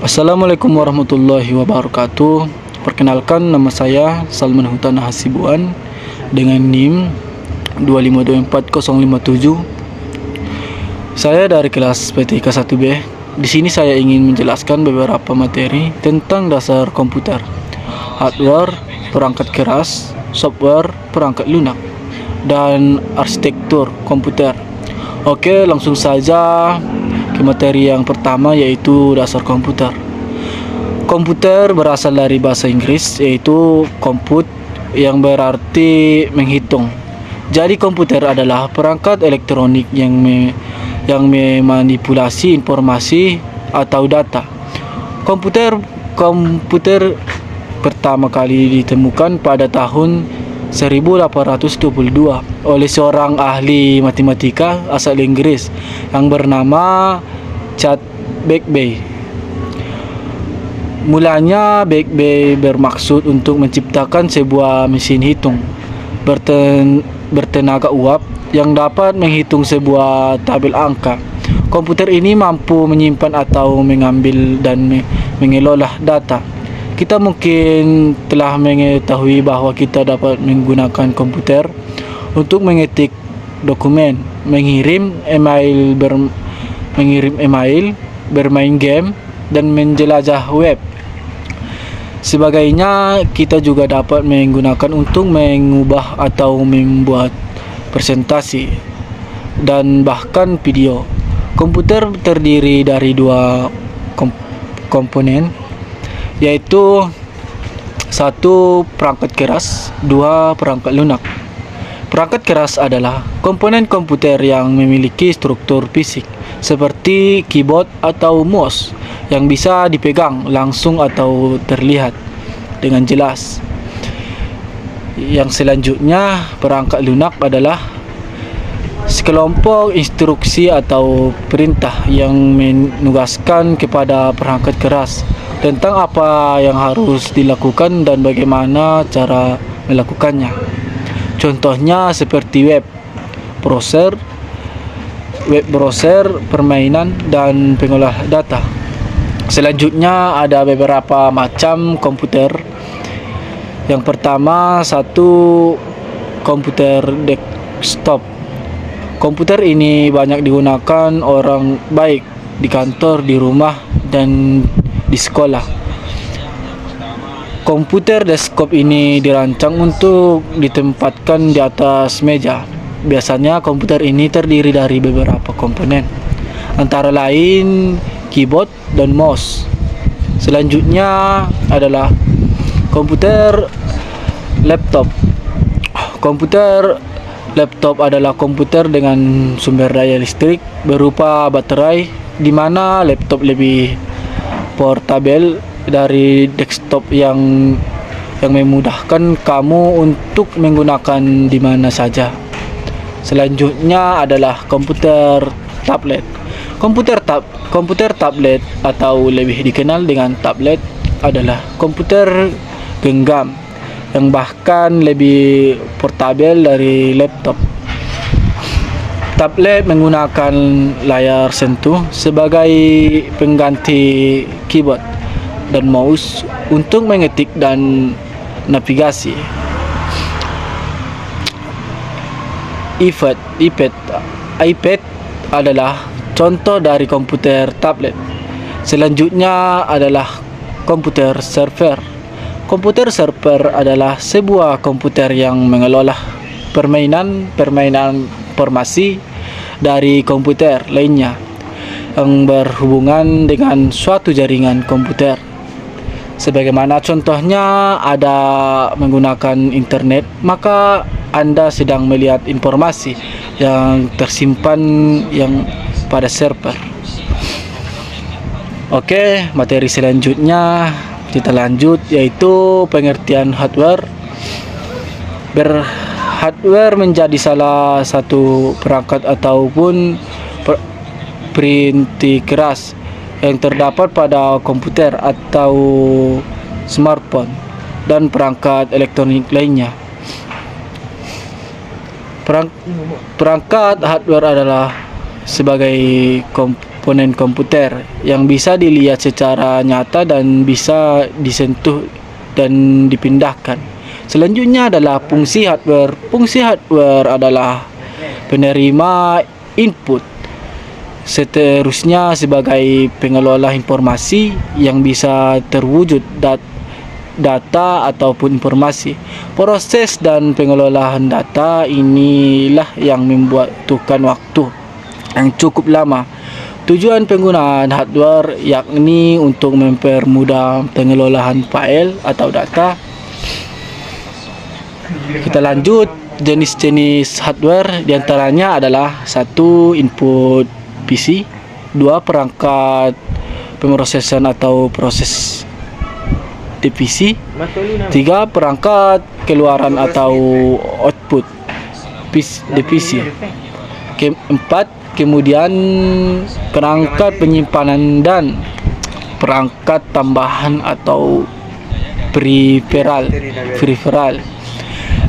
Assalamualaikum warahmatullahi wabarakatuh. Perkenalkan, nama saya Salman Hutana Hasibuan dengan NIM 2524057. Saya dari kelas PTIK 1B. Di sini saya ingin menjelaskan beberapa materi tentang dasar komputer, hardware, perangkat keras, software, perangkat lunak, dan arsitektur komputer. Oke, langsung saja ke materi yang pertama, yaitu dasar komputer. Komputer berasal dari bahasa Inggris, yaitu compute, yang berarti menghitung. Jadi komputer adalah perangkat elektronik yang memanipulasi informasi atau data. Komputer pertama kali ditemukan pada tahun 1822 oleh seorang ahli matematika asal Inggris yang bernama Chad Bagbay. Mulanya Bagbay bermaksud untuk menciptakan sebuah mesin hitung bertenaga uap yang dapat menghitung sebuah tabel angka. Komputer ini mampu menyimpan atau mengambil dan mengelola data. Kita mungkin telah mengetahui bahwa kita dapat menggunakan komputer untuk mengetik dokumen, mengirim email, bermain game, dan menjelajah web. Sebagainya, kita juga dapat menggunakan untuk mengubah atau membuat presentasi dan bahkan video. Komputer terdiri dari dua komponen, yaitu satu perangkat keras, dua perangkat lunak. Perangkat keras adalah komponen komputer yang memiliki struktur fisik seperti keyboard atau mouse yang bisa dipegang langsung atau terlihat dengan jelas. Yang selanjutnya, perangkat lunak adalah sekelompok instruksi atau perintah yang menugaskan kepada perangkat keras tentang apa yang harus dilakukan dan bagaimana cara melakukannya. Contohnya seperti web browser, permainan, dan pengolah data. Selanjutnya ada beberapa macam komputer. Yang pertama, satu komputer desktop. Komputer ini banyak digunakan orang baik di kantor, di rumah, dan di sekolah. Komputer desktop ini dirancang untuk ditempatkan di atas meja. Biasanya komputer ini terdiri dari beberapa komponen, antara lain keyboard dan mouse. Selanjutnya adalah komputer laptop. Komputer laptop adalah komputer dengan sumber daya listrik berupa baterai, di mana laptop lebih portable dari desktop yang memudahkan kamu untuk menggunakan di mana saja. Selanjutnya adalah komputer tablet. Komputer tablet atau lebih dikenal dengan tablet adalah komputer genggam yang bahkan lebih portable dari laptop. Tablet menggunakan layar sentuh sebagai pengganti keyboard dan mouse untuk mengetik dan navigasi. iPad adalah contoh dari komputer tablet. Selanjutnya adalah komputer server. Komputer server adalah sebuah komputer yang mengelola permainan informasi dari komputer lainnya yang berhubungan dengan suatu jaringan komputer. Sebagaimana contohnya ada menggunakan internet, maka Anda sedang melihat informasi yang tersimpan yang pada server. Oke, materi selanjutnya kita lanjut, yaitu pengertian hardware. Hardware menjadi salah satu perangkat ataupun perinti keras yang terdapat pada komputer atau smartphone dan perangkat elektronik lainnya. Perangkat hardware adalah sebagai komponen komputer yang bisa dilihat secara nyata dan bisa disentuh dan dipindahkan. Selanjutnya adalah fungsi hardware. Fungsi hardware adalah penerima input. Seterusnya sebagai pengelola informasi yang bisa terwujud data ataupun informasi. Proses dan pengelolaan data inilah yang membutuhkan waktu yang cukup lama. Tujuan penggunaan hardware yakni untuk mempermudah pengelolaan file atau data. Kita lanjut, jenis-jenis hardware diantaranya adalah 1. Input PC, 2. Perangkat pemrosesan atau proses di PC, 3. Perangkat keluaran atau output di PC, 4. Kemudian perangkat penyimpanan dan perangkat tambahan atau peripheral.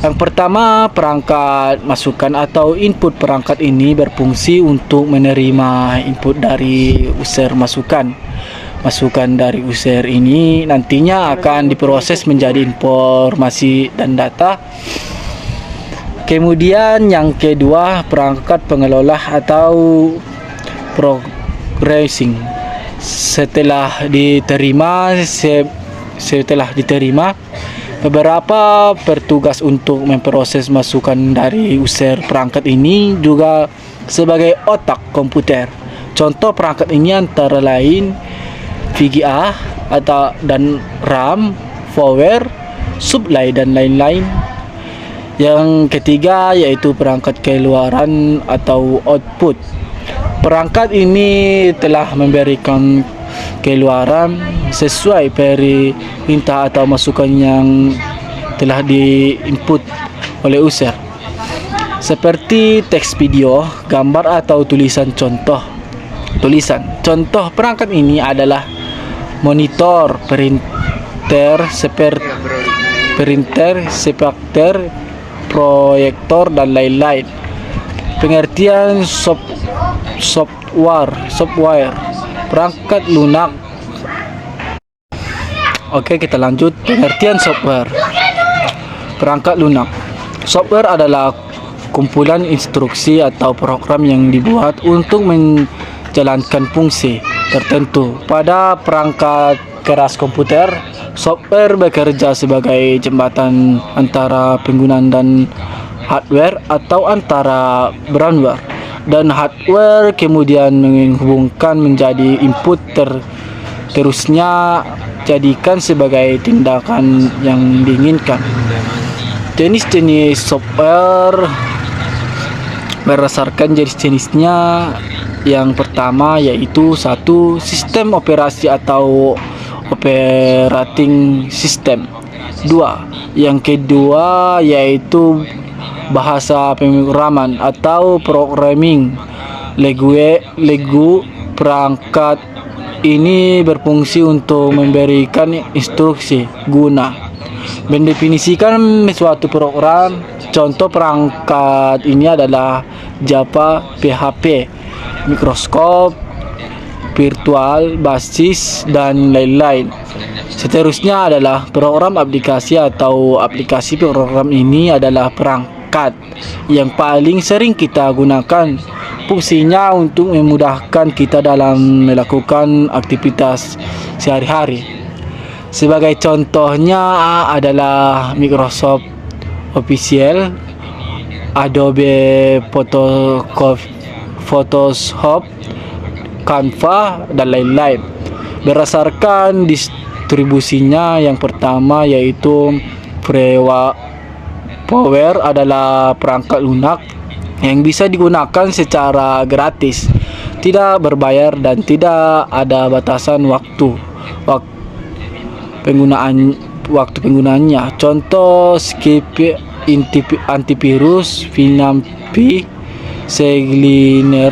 Yang pertama, perangkat masukan atau input. Perangkat ini berfungsi untuk menerima input dari user masukan. Masukan dari user ini nantinya akan diproses menjadi informasi dan data. Kemudian yang kedua, perangkat pengelola atau processing. Setelah diterima, beberapa petugas untuk memproses masukan dari user. Perangkat ini juga sebagai otak komputer. Contoh perangkat ini antara lain VGA dan RAM, power supply dan lain-lain. Yang ketiga yaitu perangkat keluaran atau output. Perangkat ini telah memberikan keluaran sesuai perintah atau masukan yang telah diinput oleh user, seperti teks, video, gambar atau tulisan. Contoh perangkat ini adalah monitor, printer, proyektor dan lain-lain. Pengertian software perangkat lunak. Oke, kita lanjut. Pengertian software. Perangkat lunak. Software adalah kumpulan instruksi atau program yang dibuat untuk menjalankan fungsi tertentu. Pada perangkat keras komputer, software bekerja sebagai jembatan antara penggunaan dan hardware atau antara firmware dan hardware, kemudian menghubungkan menjadi input terusnya jadikan sebagai tindakan yang diinginkan. Jenis-jenis software berdasarkan jenis-jenisnya. Yang pertama yaitu 1. Sistem operasi atau operating system. 2. Yang kedua yaitu bahasa pemrograman atau programming language. Perangkat ini berfungsi untuk memberikan instruksi guna mendefinisikan suatu program. Contoh perangkat ini adalah Java, PHP, Microsoft, Virtual Basic dan lain-lain. Seterusnya adalah program aplikasi atau aplikasi. Program ini adalah perangkat yang paling sering kita gunakan. Fungsinya untuk memudahkan kita dalam melakukan aktivitas sehari-hari. Sebagai contohnya adalah Microsoft Office, Adobe Photoshop, Canva dan lain-lain. Berdasarkan distribusinya, yang pertama yaitu Power adalah perangkat lunak yang bisa digunakan secara gratis, tidak berbayar dan tidak ada batasan waktu penggunaannya. Contoh Skype, antivirus, Vinampi, Segliner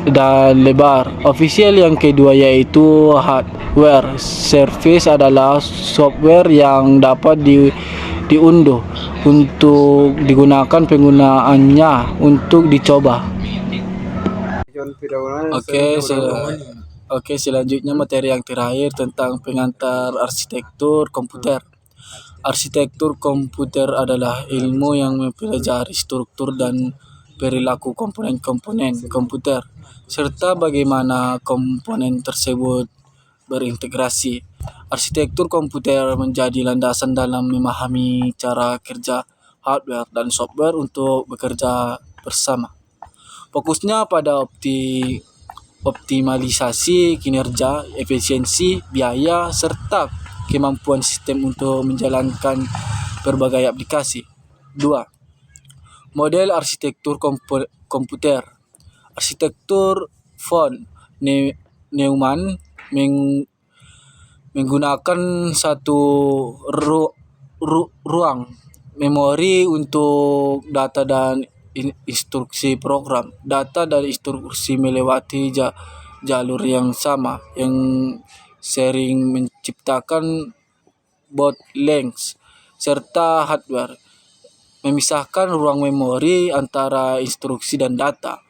dan Lebar. Official yang kedua yaitu hardware. Service adalah software yang dapat diunduh untuk digunakan penggunaannya untuk dicoba. Selanjutnya materi yang terakhir tentang pengantar arsitektur komputer. Arsitektur komputer adalah ilmu yang mempelajari struktur dan perilaku komponen-komponen komputer, serta bagaimana komponen tersebut berintegrasi. Arsitektur komputer menjadi landasan dalam memahami cara kerja hardware dan software untuk bekerja bersama. Fokusnya pada optimalisasi kinerja, efisiensi, biaya, serta kemampuan sistem untuk menjalankan berbagai aplikasi. 2. Model arsitektur komputer. Arsitektur von Neumann menggunakan satu ruang memori untuk data dan instruksi program. Data dan instruksi melewati jalur yang sama, yang sering menciptakan bottlenecks serta hardware. Memisahkan ruang memori antara instruksi dan data.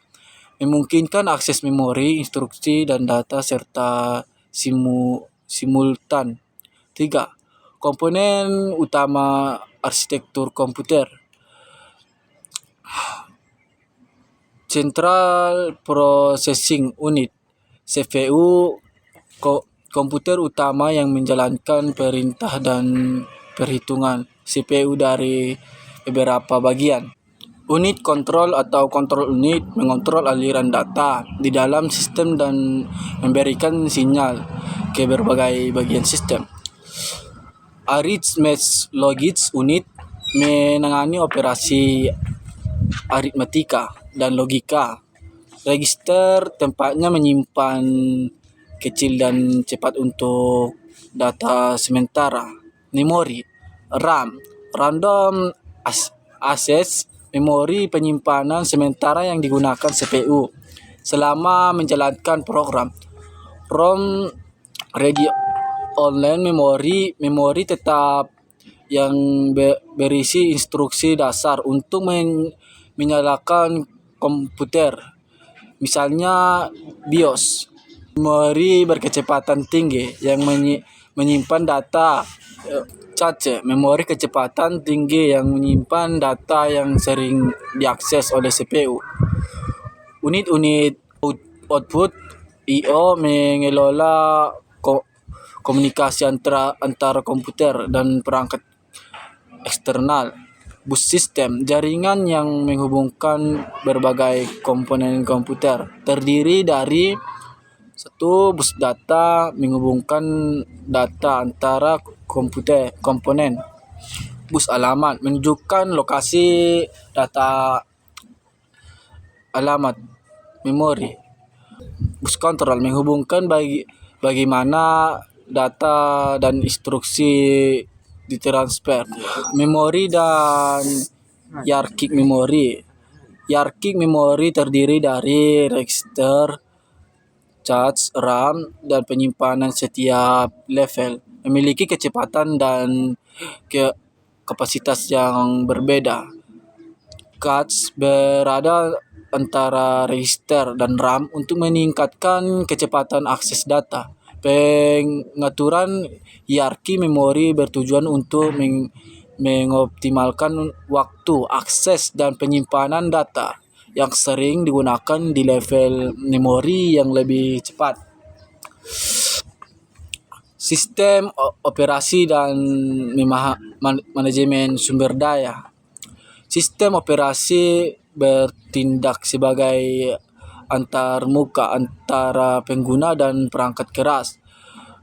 Memungkinkan akses memori, instruksi, dan data serta simultan. 3. Komponen utama arsitektur komputer. Central Processing Unit CPU, komputer utama yang menjalankan perintah dan perhitungan CPU dari beberapa bagian. Unit kontrol atau control unit mengontrol aliran data di dalam sistem dan memberikan sinyal ke berbagai bagian sistem. Arithmetic unit menangani operasi aritmatika dan logika. Register tempatnya menyimpan kecil dan cepat untuk data sementara. Memori, RAM, random access, memori penyimpanan sementara yang digunakan CPU selama menjalankan program. ROM, ready online memori tetap yang berisi instruksi dasar untuk menyalakan komputer. Misalnya BIOS, memori berkecepatan tinggi yang menyimpan data. Cache, memori kecepatan tinggi yang menyimpan data yang sering diakses oleh CPU. Unit-unit output I/O mengelola komunikasi antara komputer dan perangkat eksternal. Bus system, jaringan yang menghubungkan berbagai komponen komputer, terdiri dari satu bus data menghubungkan data antara komponen. Bus alamat menunjukkan lokasi data alamat memori. Bus kontrol menghubungkan bagaimana data dan instruksi ditransfer. Memori dan hierarchy memori. Hierarchy memori terdiri dari register, cache, RAM, dan penyimpanan setiap level. Memiliki kecepatan dan kapasitas yang berbeda. Cache berada antara register dan RAM untuk meningkatkan kecepatan akses data. Pengaturan hierarki memori bertujuan untuk mengoptimalkan waktu akses dan penyimpanan data yang sering digunakan di level memori yang lebih cepat. Sistem operasi dan manajemen sumber daya. Sistem operasi bertindak sebagai antarmuka antara pengguna dan perangkat keras.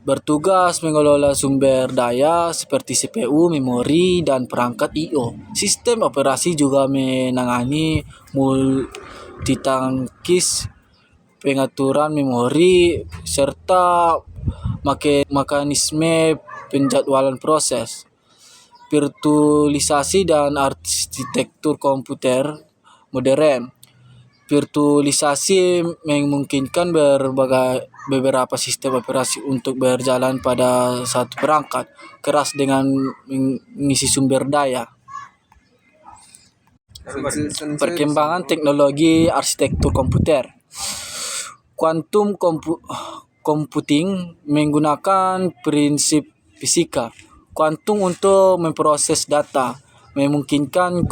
Bertugas mengelola sumber daya seperti CPU, memori, dan perangkat I/O. Sistem operasi juga menangani multitangkis, pengaturan memori, serta mekanisme penjadwalan proses. Virtualisasi dan arsitektur komputer modern. Virtualisasi memungkinkan beberapa sistem operasi untuk berjalan pada satu perangkat keras dengan mengisi sumber daya. Perkembangan teknologi arsitektur komputer. computing menggunakan prinsip fisika kuantum untuk memproses data, memungkinkan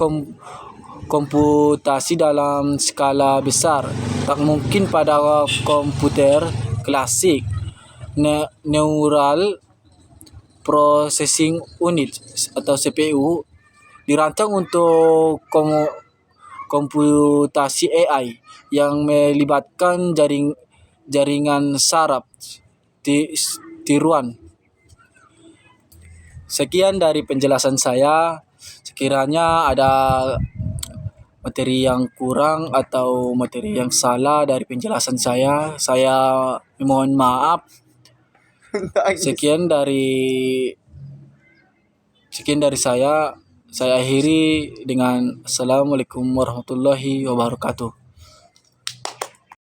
komputasi dalam skala besar. Tak mungkin pada komputer klasik. Neural Processing Unit atau CPU dirancang untuk komputasi AI yang melibatkan jaringan saraf tiruan. Sekian dari penjelasan saya. Sekiranya ada materi yang kurang atau materi yang salah dari penjelasan saya mohon maaf. Sekian dari saya akhiri dengan Assalamualaikum warahmatullahi wabarakatuh.